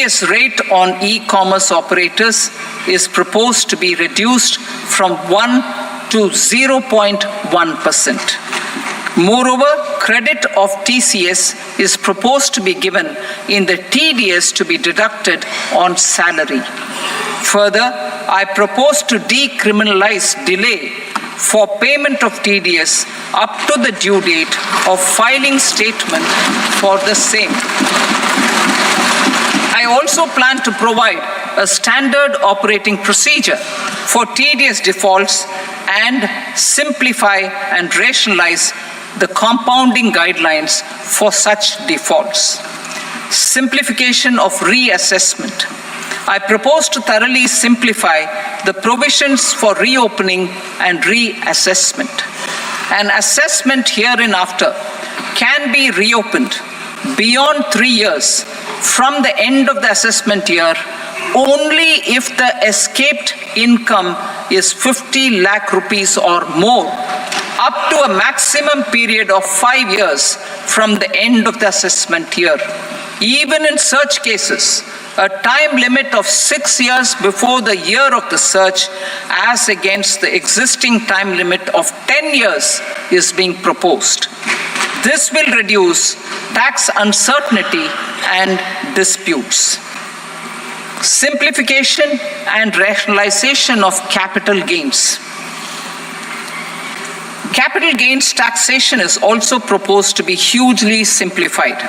TDS rate on e-commerce operators is proposed to be reduced from 1 to 0.1%. Moreover, credit of TCS is proposed to be given in the TDS to be deducted on salary. Further, I propose to decriminalize delay for payment of TDS up to the due date of filing statement for the same. I also plan to provide a standard operating procedure for TDS defaults and simplify and rationalize the compounding guidelines for such defaults. Simplification of reassessment. I propose to thoroughly simplify the provisions for reopening and reassessment. An assessment hereinafter can be reopened beyond 3 years from the end of the assessment year only if the escaped income is 50 lakh rupees or more, up to a maximum period of 5 years from the end of the assessment year. Even in such cases, a time limit of 6 years before the year of the search, as against the existing time limit of 10 years, is being proposed. This will reduce tax uncertainty and disputes. Simplification and rationalization of capital gains. Capital gains taxation is also proposed to be hugely simplified.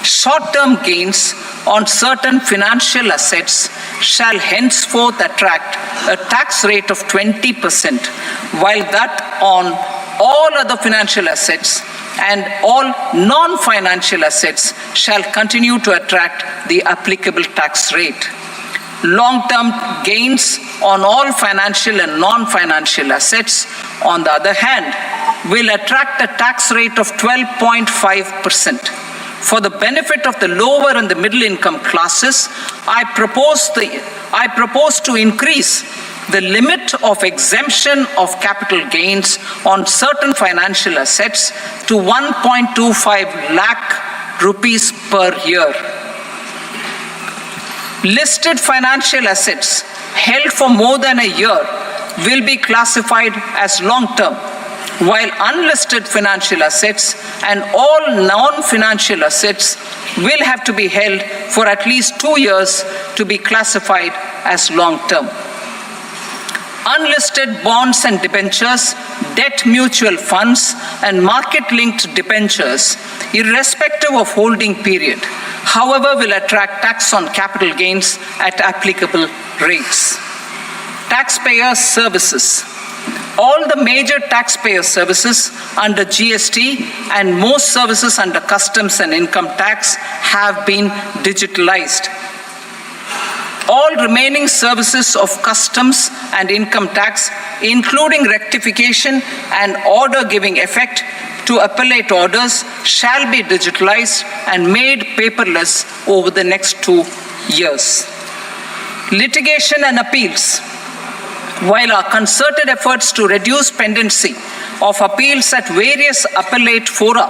Short-term gains on certain financial assets shall henceforth attract a tax rate of 20%, while that on all other financial assets and all non-financial assets shall continue to attract the applicable tax rate. Long-term gains on all financial and non-financial assets, on the other hand, will attract a tax rate of 12.5%. For the benefit of the lower and the middle income classes, I propose to increase the limit of exemption of capital gains on certain financial assets to 1.25 lakh rupees per year. Listed financial assets held for more than a year will be classified as long-term, while unlisted financial assets and all non-financial assets will have to be held for at least 2 years to be classified as long-term. Unlisted bonds and debentures, debt mutual funds, and market-linked debentures, irrespective of holding period, however, will attract tax on capital gains at applicable rates. Taxpayer services. All the major taxpayer services under GST and most services under customs and income tax have been digitalized. All remaining services of customs and income tax, including rectification and order giving effect to appellate orders, shall be digitalized and made paperless over the next 2 years. Litigation and appeals. While our concerted efforts to reduce pendency of appeals at various appellate fora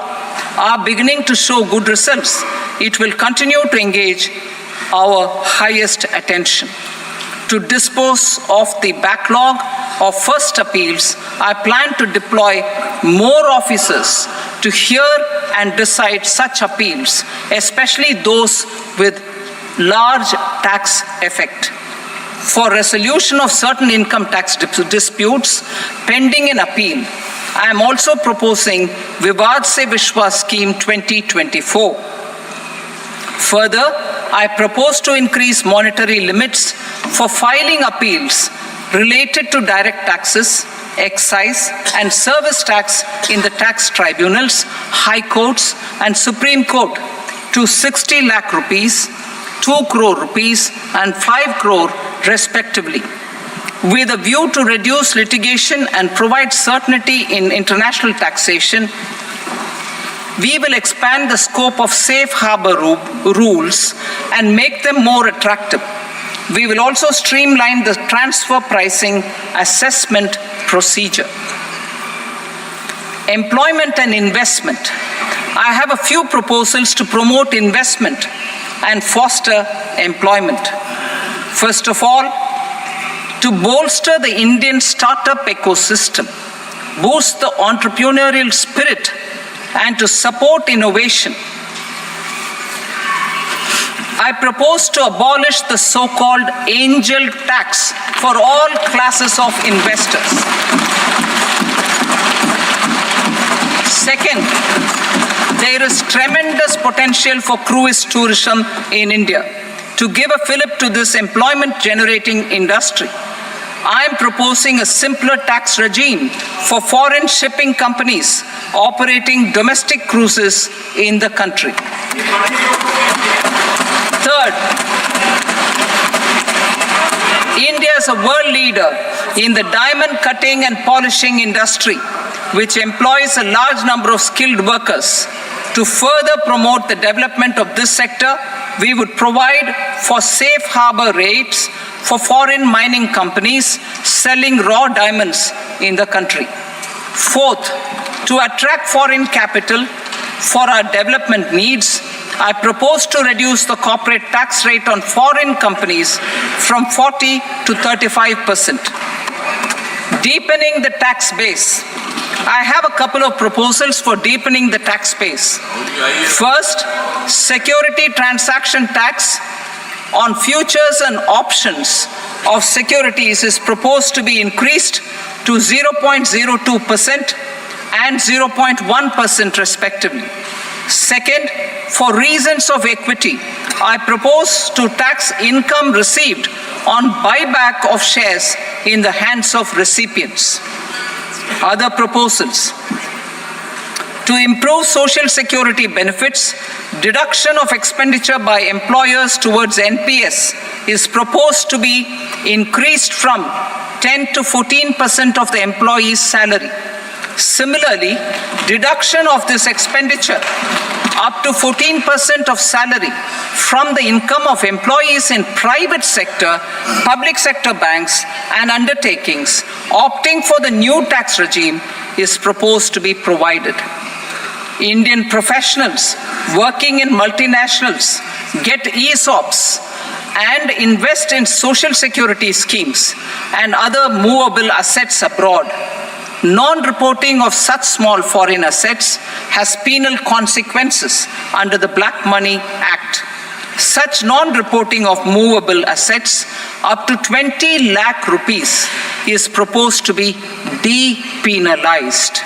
are beginning to show good results, it will continue to engage our highest attention. To dispose of the backlog of first appeals, I plan to deploy more officers to hear and decide such appeals, especially those with large tax effect. For resolution of certain income tax disputes pending in appeal, I am also proposing Vivad Se Vishwas Scheme 2024. Further, I propose to increase monetary limits for filing appeals related to direct taxes, excise, and service tax in the tax tribunals, high courts, and Supreme Court to 60 lakh rupees, 2 crore rupees, and 5 crore respectively, with a view to reduce litigation and provide certainty in international taxation. We will expand the scope of safe harbor rules and make them more attractive. We will also streamline the transfer pricing assessment procedure. Employment and investment. I have a few proposals to promote investment and foster employment. First of all, to bolster the Indian startup ecosystem, boost the entrepreneurial spirit, and to support innovation, I propose to abolish the so-called angel tax for all classes of investors. Second, there is tremendous potential for cruise tourism in India. To give a fillip to this employment-generating industry, I am proposing a simpler tax regime for foreign shipping companies operating domestic cruises in the country. Third, India is a world leader in the diamond cutting and polishing industry, which employs a large number of skilled workers. To further promote the development of this sector, we would provide for safe harbor rates for foreign mining companies selling raw diamonds in the country. Fourth, to attract foreign capital for our development needs, I propose to reduce the corporate tax rate on foreign companies from 40 to 35%. Deepening the tax base. I have a couple of proposals for deepening the tax base. First, security transaction tax on futures and options of securities is proposed to be increased to 0.02% and 0.1% respectively. Second, for reasons of equity, I propose to tax income received on buyback of shares in the hands of recipients. Other proposals. To improve social security benefits, deduction of expenditure by employers towards NPS is proposed to be increased from 10 to 14% of the employee's salary. Similarly, deduction of this expenditure up to 14% of salary from the income of employees in private sector, public sector banks and undertakings opting for the new tax regime is proposed to be provided. Indian professionals working in multinationals get ESOPs and invest in social security schemes and other movable assets abroad. Non-reporting of such small foreign assets has penal consequences under the Black Money Act. Such non-reporting of movable assets up to 20 lakh rupees is proposed to be depenalized.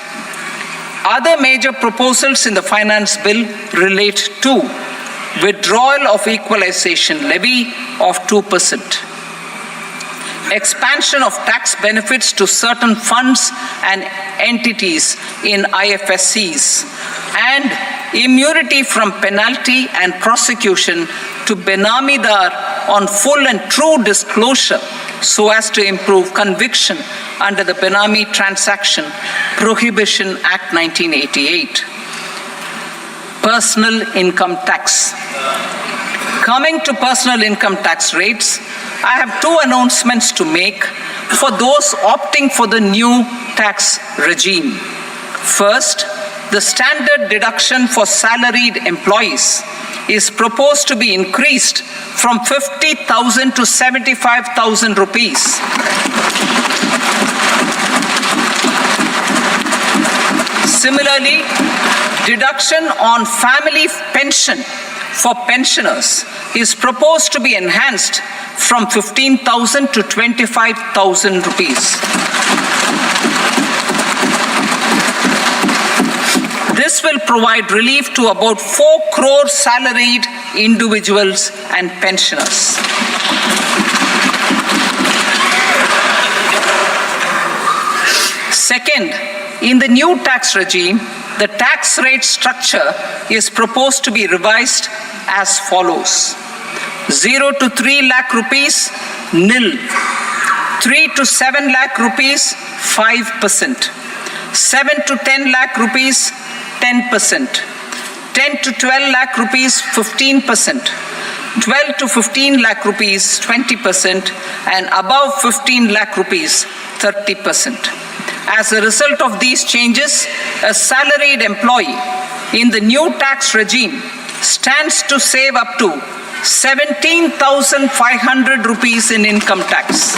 Other major proposals in the finance bill relate to withdrawal of equalization levy of 2%, expansion of tax benefits to certain funds and entities in IFSCs, and immunity from penalty and prosecution to Benamidar on full and true disclosure so as to improve conviction under the Benami Transaction Prohibition Act 1988. Personal income tax. Coming to personal income tax rates, I have two announcements to make for those opting for the new tax regime. First, the standard deduction for salaried employees is proposed to be increased from 50,000 to 75,000 rupees. Similarly, deduction on family pension for pensioners is proposed to be enhanced from 15,000 to 25,000 rupees. This will provide relief to about 4 crore salaried individuals and pensioners. Second, in the new tax regime, the tax rate structure is proposed to be revised as follows. 0 to 3 lakh rupees, nil. 3 to 7 lakh rupees, 5%. 7 to 10 lakh rupees, 10%. 10 to 12 lakh rupees, 15%. 12 to 15 lakh rupees, 20%. And above 15 lakh rupees, 30%. As a result of these changes, a salaried employee in the new tax regime stands to save up to 17,500 rupees in income tax.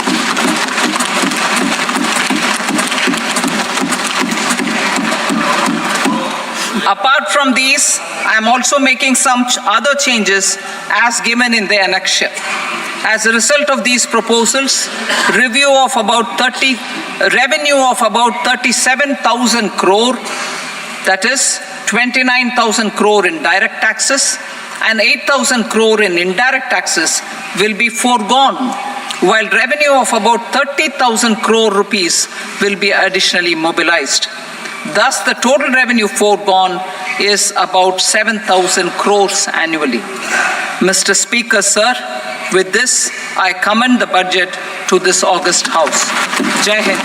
Apart from these, I am also making some other changes as given in the annexure. As a result of these proposals, revenue of about 37,000 crore, that is 29,000 crore in direct taxes and 8,000 crore in indirect taxes will be foregone, while revenue of about 30,000 crore rupees will be additionally mobilized. Thus, the total revenue foregone is about 7,000 crores annually. Mr. Speaker, sir, with this, I commend the budget to this august House. Jai Hind.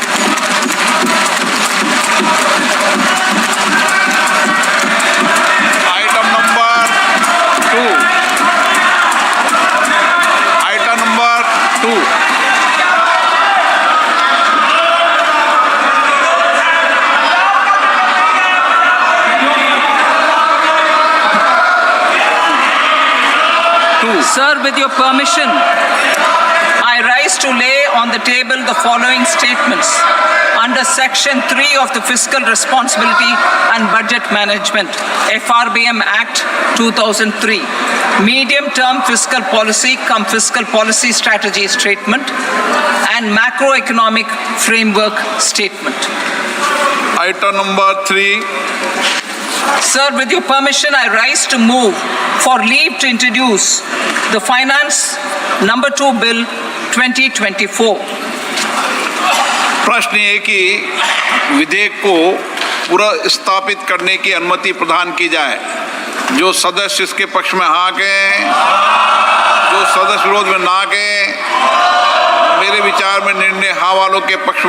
Item number 2. Sir, with your permission, I rise to lay on the table the following statements under Section 3 of the Fiscal Responsibility and Budget Management, FRBM Act 2003, Medium-Term Fiscal Policy cum Fiscal Policy Strategy Statement, and Macroeconomic Framework Statement. Item number 3. Sir, with your permission, I rise to move for leave to introduce the Finance Number 2 Bill 2024. प्रश्न ये कि विधेयक को पुनर्स्थापित करने की अनुमति प्रदान की जाए। जो सदस्य इसके पक्ष में हाँ कहें, जो सदस्य विरोध में ना कहें। मेरे विचार में निर्णय हाँ वालों के पक्ष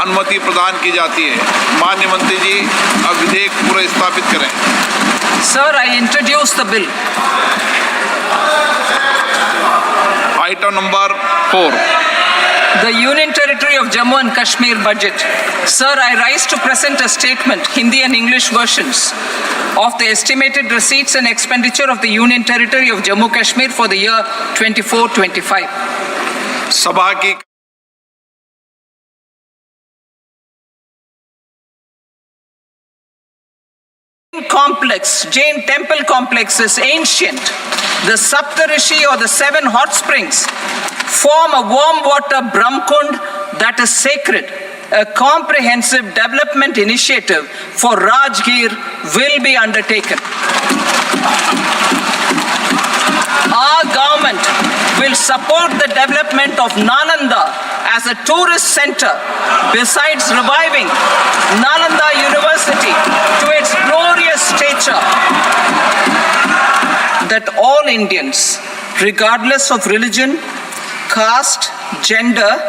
अनुमति प्रदान की जाती है। माननीय मंत्री जी, अब विधेयक पुनर्स्थापित करें। Sir, I introduce the bill. Item number 4. The Union Territory of Jammu and Kashmir budget. Sir, I rise to present a statement, Hindi and English versions, of the estimated receipts and expenditure of the Union Territory of Jammu and Kashmir for the year 24-25. सभा की Jain temple complex is ancient. The Saptarishi or the 7 hot springs form a warm water Brahmkund that is sacred. A comprehensive development initiative for Rajgir will be undertaken. Our government will support the development of Nalanda as a tourist center, besides reviving Nalanda University to its glorious stature. That all Indians, regardless of religion, caste, gender,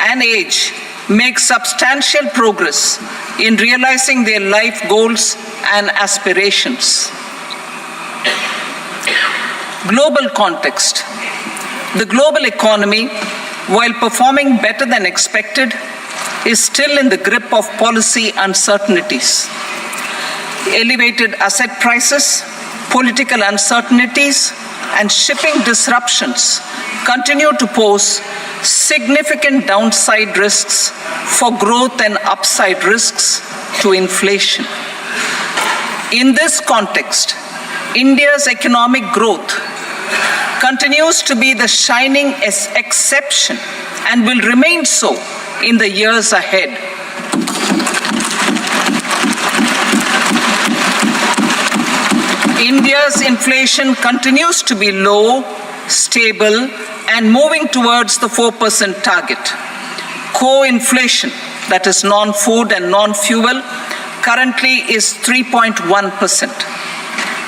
and age, make substantial progress in realizing their life goals and aspirations. Global context. The global economy, while performing better than expected, is still in the grip of policy uncertainties. Elevated asset prices, political uncertainties, and shipping disruptions continue to pose significant downside risks for growth and upside risks to inflation. In this context, India's economic growth continues to be the shining exception and will remain so in the years ahead. India's inflation continues to be low, stable, and moving towards the 4% target. Core inflation, that is non-food and non-fuel, currently is 3.1%.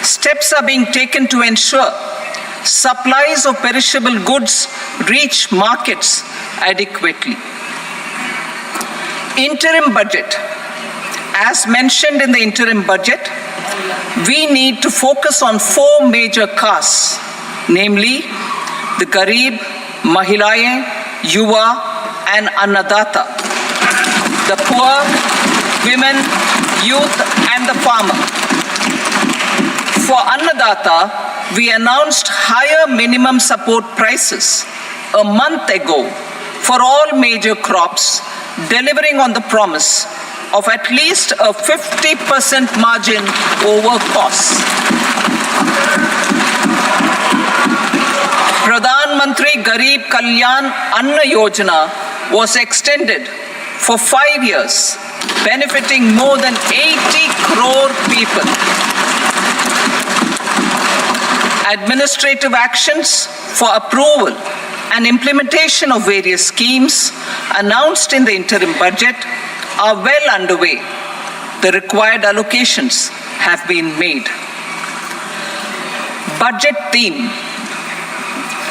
Steps are being taken to ensure supplies of perishable goods reach markets adequately. Interim budget. As mentioned in the interim budget, we need to focus on 4 major castes, namely the Garib, Mahilaye, Yuva, and Annadata, the poor, women, youth, and the farmer. For Annadata, we announced higher minimum support prices a month ago for all major crops, delivering on the promise of at least a 50% margin over costs. Pradhan Mantri Garib Kalyan Anna Yojana was extended for 5 years, benefiting more than 80 crore people. Administrative actions for approval and implementation of various schemes announced in the interim budget are well underway. The required allocations have been made. Budget theme.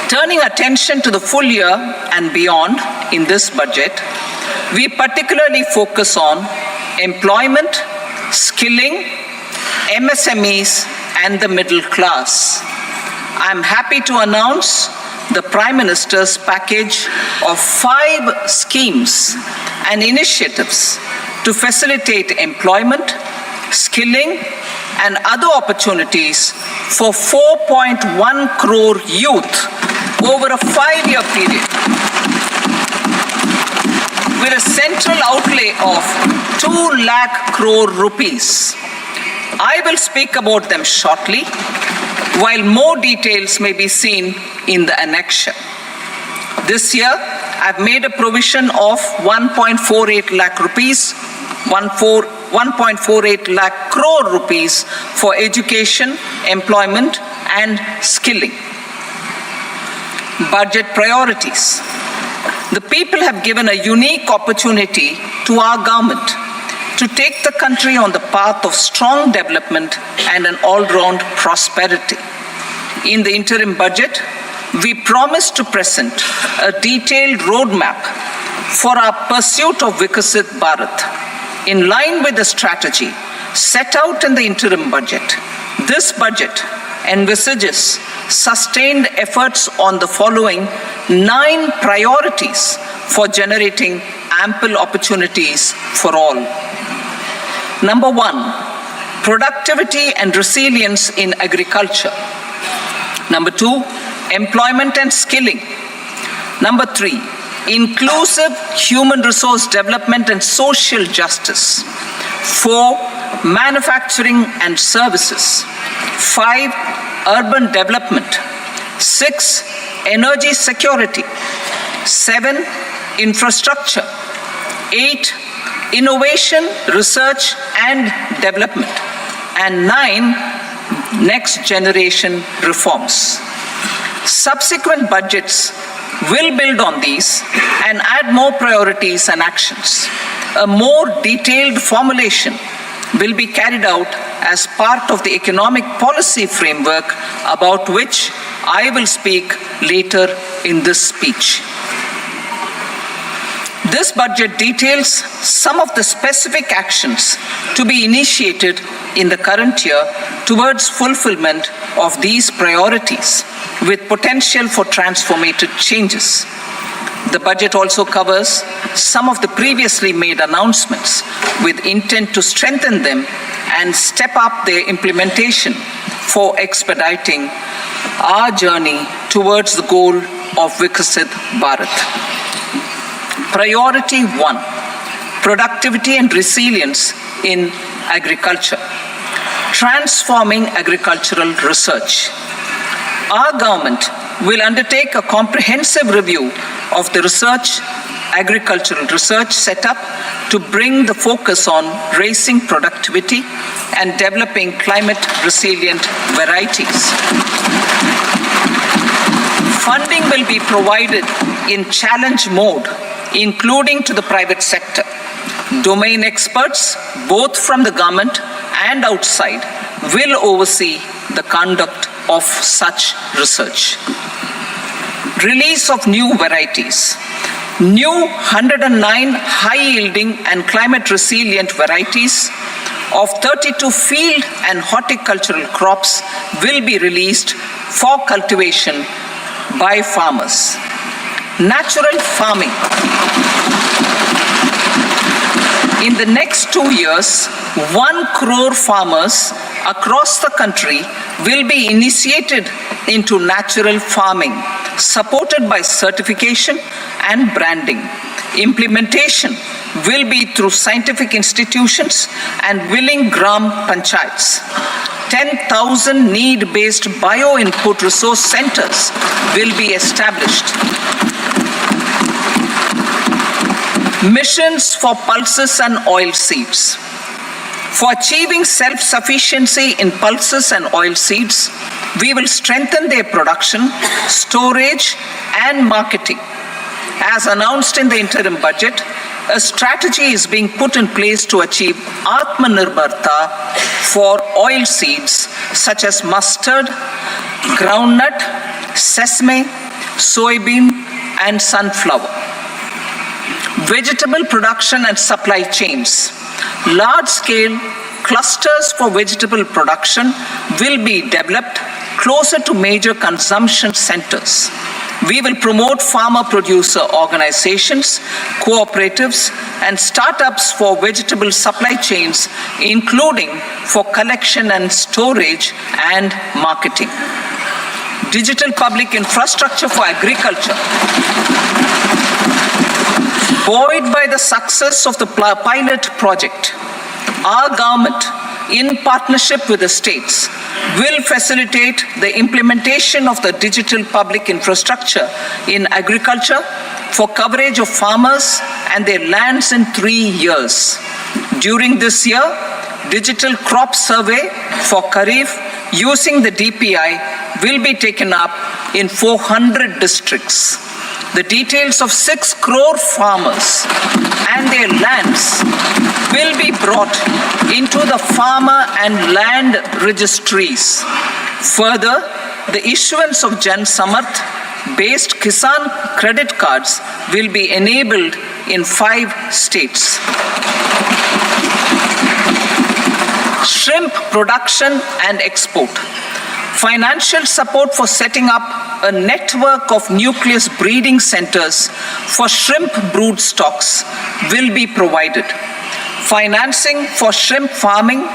Turning attention to the full year and beyond in this budget, we particularly focus on employment, skilling, MSMEs, and the middle class. I'm happy to announce the Prime Minister's package of 5 schemes and initiatives to facilitate employment, skilling, and other opportunities for 4.1 crore youth over a 5-year period, with a central outlay of 2 lakh crore rupees. I will speak about them shortly, while more details may be seen in the annexure. This year, I've made a provision of 1.48 lakh rupees, 1.48 lakh crore rupees for education, employment, and skilling. Budget priorities. The people have given a unique opportunity to our government to take the country on the path of strong development and an all-round prosperity. In the interim budget, we promise to present a detailed roadmap for our pursuit of Vikasit Bharat. In line with the strategy set out in the interim budget, this budget envisages sustained efforts on the following 9 priorities for generating ample opportunities for all. Number 1, productivity and resilience in agriculture. Number 2, employment and skilling. Number 3, inclusive human resource development and social justice. 4, manufacturing and services. 5, urban development. 6, energy security. 7, infrastructure. 8, innovation, research and development. And 9, next generation reforms. Subsequent budgets will build on these and add more priorities and actions. A more detailed formulation will be carried out as part of the economic policy framework, about which I will speak later in this speech. This budget details some of the specific actions to be initiated in the current year towards fulfillment of these priorities, with potential for transformative changes. The budget also covers some of the previously made announcements with intent to strengthen them and step up their implementation for expediting our journey towards the goal of Vikasit Bharat. Priority 1, productivity and resilience in agriculture. Transforming agricultural research. Our government will undertake a comprehensive review of the agricultural research setup to bring the focus on raising productivity and developing climate-resilient varieties. Funding will be provided in challenge mode, including to the private sector. Domain experts, both from the government and outside, will oversee the conduct of such research. Release of new varieties. New 109 high-yielding and climate-resilient varieties of 32 field and horticultural crops will be released for cultivation by farmers. Natural farming. In the next 2 years, 1 crore farmers across the country will be initiated into natural farming, supported by certification and branding. Implementation will be through scientific institutions and willing gram panchayats. 10,000 need-based bio-input resource centers will be established. Missions for pulses and oilseeds. For achieving self-sufficiency in pulses and oilseeds, we will strengthen their production, storage, and marketing. As announced in the interim budget, a strategy is being put in place to achieve Atmanirbharta for oilseeds such as mustard, groundnut, sesame, soybean, and sunflower. Vegetable production and supply chains. Large-scale clusters for vegetable production will be developed closer to major consumption centers. We will promote farmer-producer organizations, cooperatives, and startups for vegetable supply chains, including for collection and storage and marketing. Digital public infrastructure for agriculture. Buoyed by the success of the pilot project, our government, in partnership with the states, will facilitate the implementation of the digital public infrastructure in agriculture for coverage of farmers and their lands in 3 years. During this year, digital crop survey for Kharif using the DPI will be taken up in 400 districts. The details of 6 crore farmers and their lands will be brought into the farmer and land registries. Further, the issuance of Jan Samarth-based Kisan credit cards will be enabled in 5 states. Shrimp production and export. Financial support for setting up a network of nucleus breeding centers for shrimp brood stocks will be provided. Financing for shrimp farming,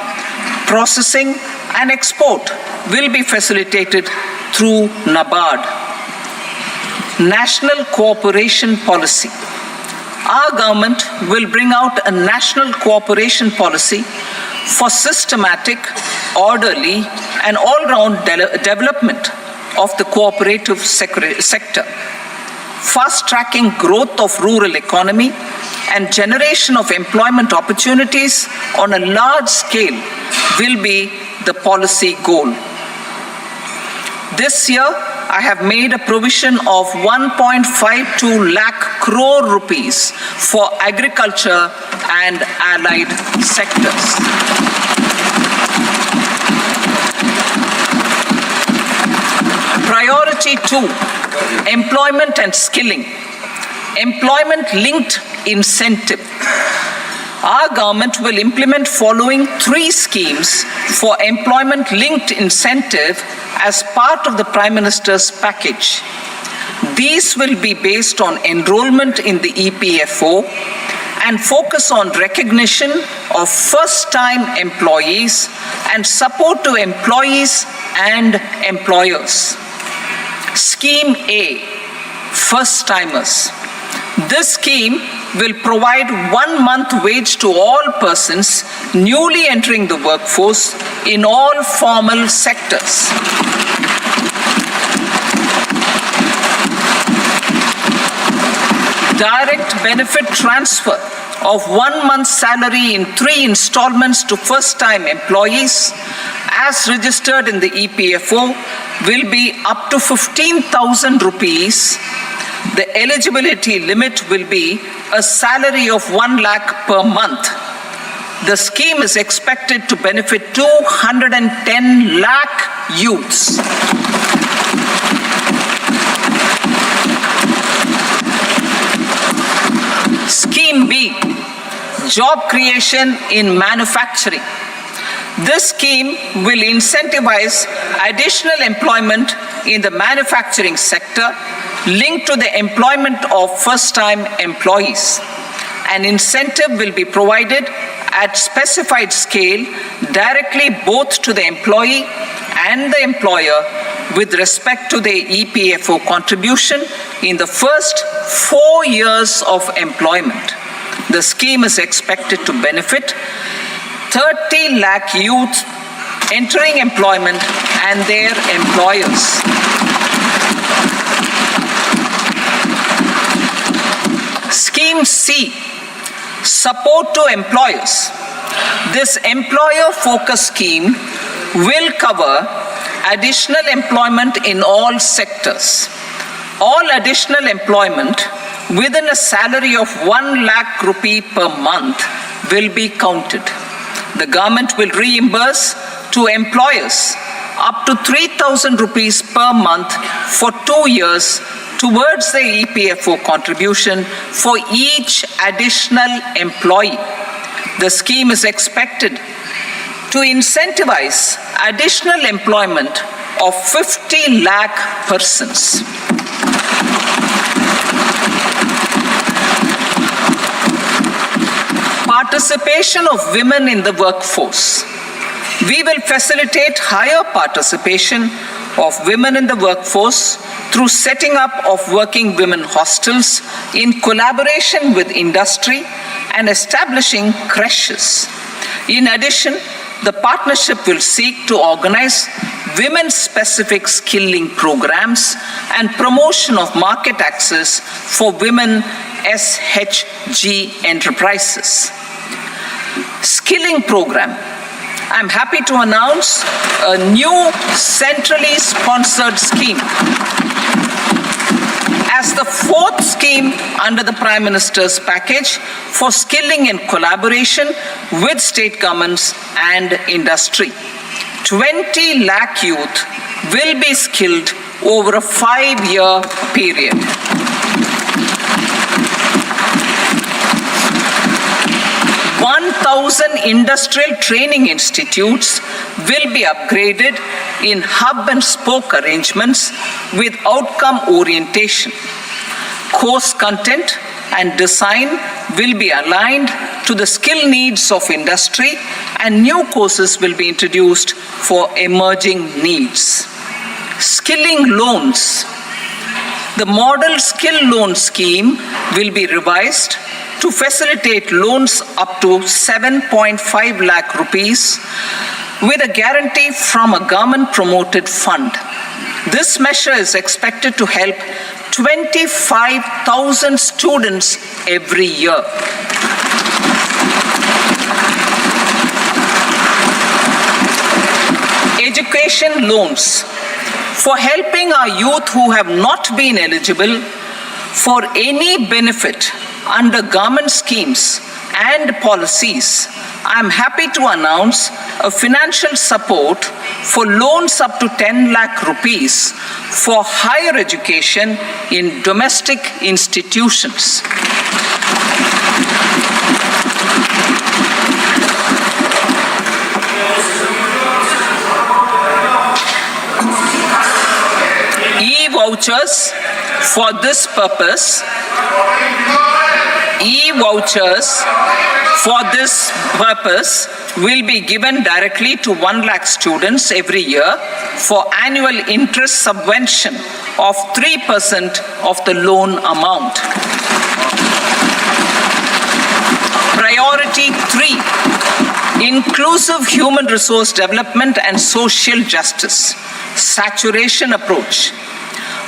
processing, and export will be facilitated through NABARD. National Cooperation Policy. Our government will bring out a national cooperation policy for systematic, orderly, and all-round development of the cooperative sector, fast-tracking growth of rural economy and generation of employment opportunities on a large scale will be the policy goal. This year, I have made a provision of 1.52 lakh crore rupees for agriculture and allied sectors. Priority 2, employment and skilling. Employment-linked incentive. Our government will implement following 3 schemes for employment-linked incentive as part of the Prime Minister's package. These will be based on enrollment in the EPFO and focus on recognition of first-time employees and support to employees and employers. Scheme A, first-timers. This scheme will provide 1 month wage to all persons newly entering the workforce in all formal sectors. Direct benefit transfer of 1 month's salary in 3 installments to first-time employees as registered in the EPFO will be up to 15,000 rupees. The eligibility limit will be a salary of 1 lakh per month. The scheme is expected to benefit 210 lakh youths. Scheme B, job creation in manufacturing. This scheme will incentivize additional employment in the manufacturing sector linked to the employment of first-time employees. An incentive will be provided at specified scale directly both to the employee and the employer with respect to their EPFO contribution in the first 4 years of employment. The scheme is expected to benefit 30 lakh youth entering employment and their employers. Scheme C, support to employers. This employer-focused scheme will cover additional employment in all sectors. All additional employment within a salary of 1 lakh rupee per month will be counted. The government will reimburse to employers up to 3,000 rupees per month for 2 years towards the EPFO contribution for each additional employee. The scheme is expected to incentivize additional employment of 50 lakh persons. Participation of women in the workforce. We will facilitate higher participation of women in the workforce through setting up of working women hostels in collaboration with industry and establishing creches. In addition, the partnership will seek to organize women-specific skilling programs and promotion of market access for women SHG enterprises. Skilling program. I'm happy to announce a new centrally sponsored scheme as the fourth scheme under the Prime Minister's package for skilling in collaboration with state governments and industry. 20 lakh youth will be skilled over a 5-year period. Industrial training institutes will be upgraded in hub and spoke arrangements with outcome orientation. Course content and design will be aligned to the skill needs of industry, and new courses will be introduced for emerging needs. Skilling loans. The model skill loan scheme will be revised to facilitate loans up to 7.5 lakh rupees with a guarantee from a government-promoted fund. This measure is expected to help 25,000 students every year. Education loans. For helping our youth who have not been eligible for any benefit under government schemes and policies, I am happy to announce a financial support for loans up to 10 lakh rupees for higher education in domestic institutions. E-vouchers for this purpose. E-vouchers for this purpose will be given directly to 1 lakh students every year for annual interest subvention of 3% of the loan amount. Priority 3, inclusive human resource development and social justice. Saturation approach.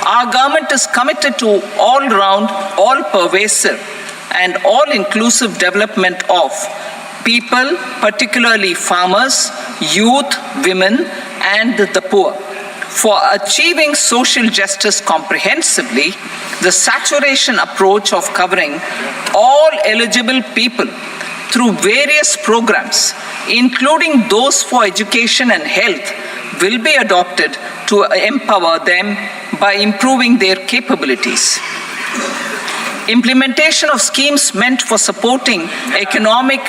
Our government is committed to all-round, all-pervasive and all-inclusive development of people, particularly farmers, youth, women, and the poor. For achieving social justice comprehensively, the saturation approach of covering all eligible people through various programs, including those for education and health, will be adopted to empower them by improving their capabilities. Implementation of schemes meant for supporting economic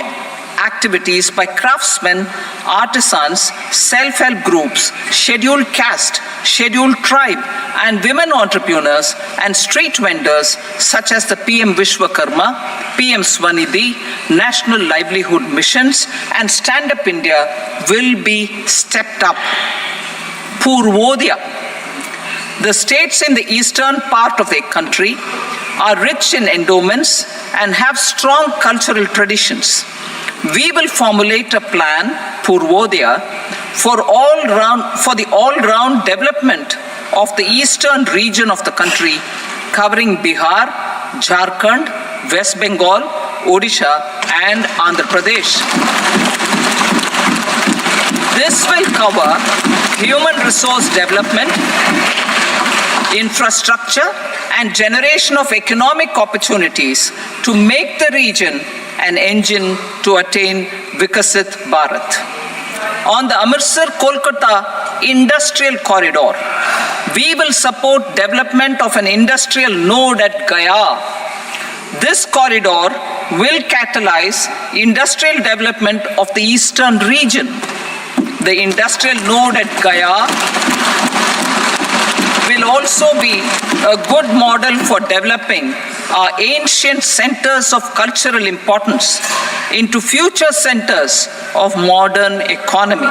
activities by craftsmen, artisans, self-help groups, scheduled caste, scheduled tribe, and women entrepreneurs and street vendors such as the PM Vishwakarma, PM Swanidhi, National Livelihood Missions, and Stand Up India will be stepped up. Purvodaya. The states in the eastern part of the country are rich in endowments and have strong cultural traditions. We will formulate a plan, Purvodaya, for the all-round development of the eastern region of the country, covering Bihar, Jharkhand, West Bengal, Odisha, and Andhra Pradesh. This will cover human resource development, infrastructure, and generation of economic opportunities to make the region an engine to attain Vikasit Bharat. On the Amritsar-Kolkata Industrial Corridor, we will support development of an industrial node at Gaya. This corridor will catalyze industrial development of the eastern region. The industrial node at Gaya will also be a good model for developing our ancient centers of cultural importance into future centers of modern economy.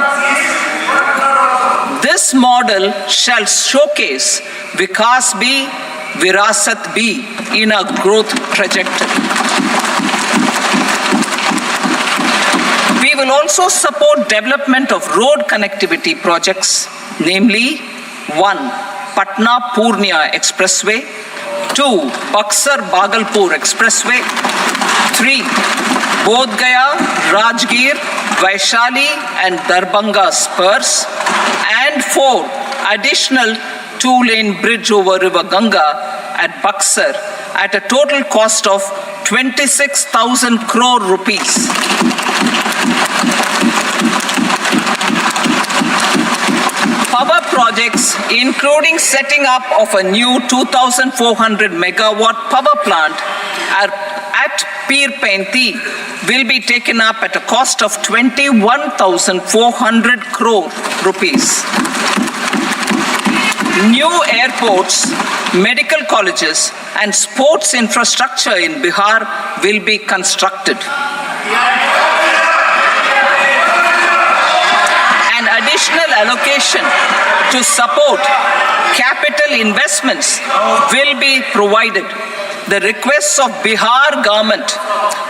This model shall showcase Vikas B, Virasat B in a growth trajectory. We will also support development of road connectivity projects, namely 1. Patna-Purnia Expressway, 2. Buxar-Bhagalpur Expressway, 3. Bodh Gaya, Rajgir, Vaishali and Darbhanga spurs, and 4. Additional 2-lane bridge over River Ganga at Buxar at a total cost of 26,000 crore rupees. Power projects, including setting up of a new 2,400 megawatt power plant at Pir Painti, will be taken up at a cost of 21,400 crore rupees. New airports, medical colleges, and sports infrastructure in Bihar will be constructed. An additional allocation to support capital investments will be provided. The requests of Bihar government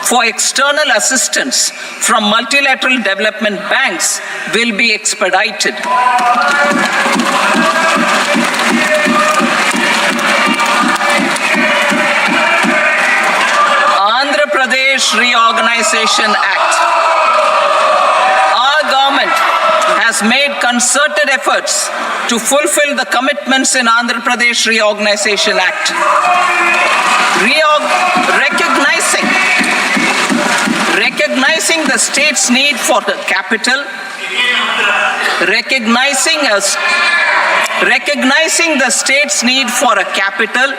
for external assistance from multilateral development banks will be expedited. Andhra Pradesh Reorganization Act. Our government has made concerted efforts to fulfill the commitments in Andhra Pradesh Reorganization Act. Recognizing the state's need for the capital, recognizing the state's need for a capital,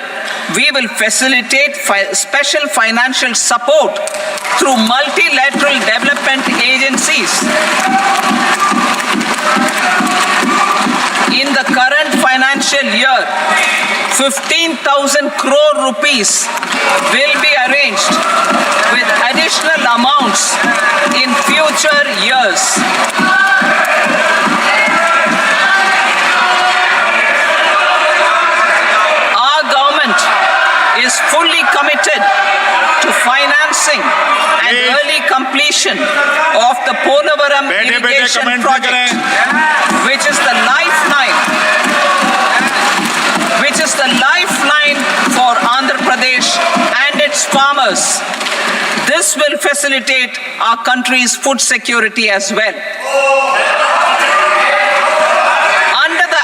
we will facilitate special financial support through multilateral development agencies. In the current financial year, 15,000 crore rupees will be arranged with additional amounts in future years. Our government is fully committed to financing and early completion of the Polavaram irrigation project, which is the lifeline for Andhra Pradesh and its farmers. This will facilitate our country's food security as well. Under the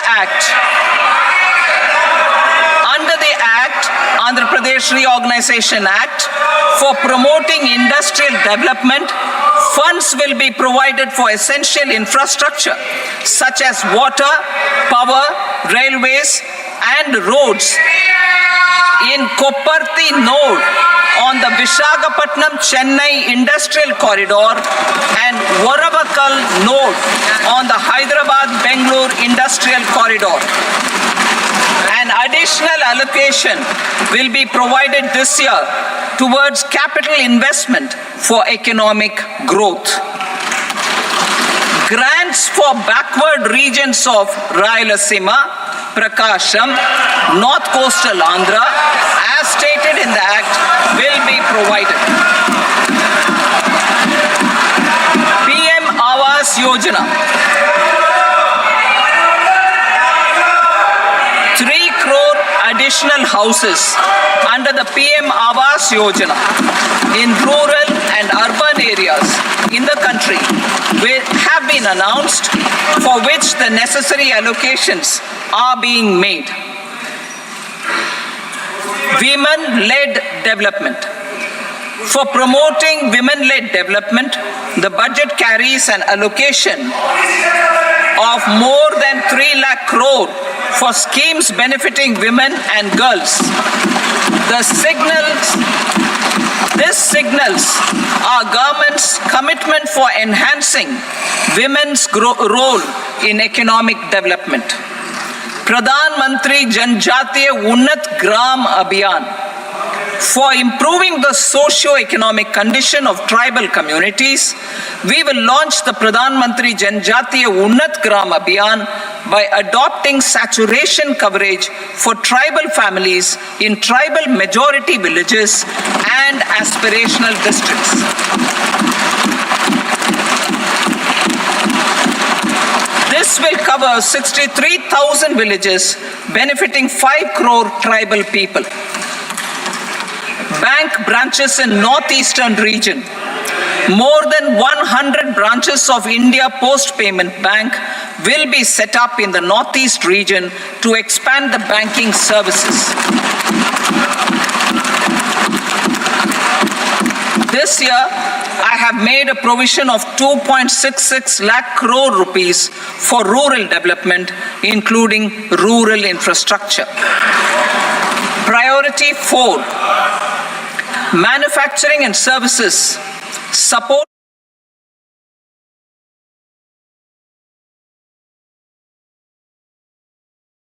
Andhra Pradesh Reorganization Act, for promoting industrial development, funds will be provided for essential infrastructure such as water, power, railways, and roads. In Kopparthi node on the Visakhapatnam-Chennai Industrial Corridor and Varavakal node on the Hyderabad-Bangalore Industrial Corridor. An additional allocation will be provided this year towards capital investment for economic growth. Grant Lands for backward regions of Rayalaseema, Prakasham, North Coastal Andhra, as stated in the Act, will be provided. PM Awas Yojana. 3 crore additional houses under the PM Awas Yojana in rural and urban areas in the country have been announced, for which the necessary allocations are being made. Women-led development. For promoting women-led development, the budget carries an allocation of more than 3 lakh crore for schemes benefiting women and girls. This signals our government's commitment for enhancing women's role in economic development. Pradhan Mantri Janjatiya Unnat Gram Abhiyan. For improving the socio-economic condition of tribal communities, we will launch the Pradhan Mantri Janjatiya Unnat Gram Abhiyan by adopting saturation coverage for tribal families in tribal majority villages and aspirational districts. This will cover 63,000 villages, benefiting 5 crore tribal people. Bank branches in northeastern region. More than 100 branches of India Post Payment Bank will be set up in the northeast region to expand the banking services. This year, I have made a provision of 2.66 lakh crore rupees for rural development, including rural infrastructure. Priority 4. Manufacturing and services support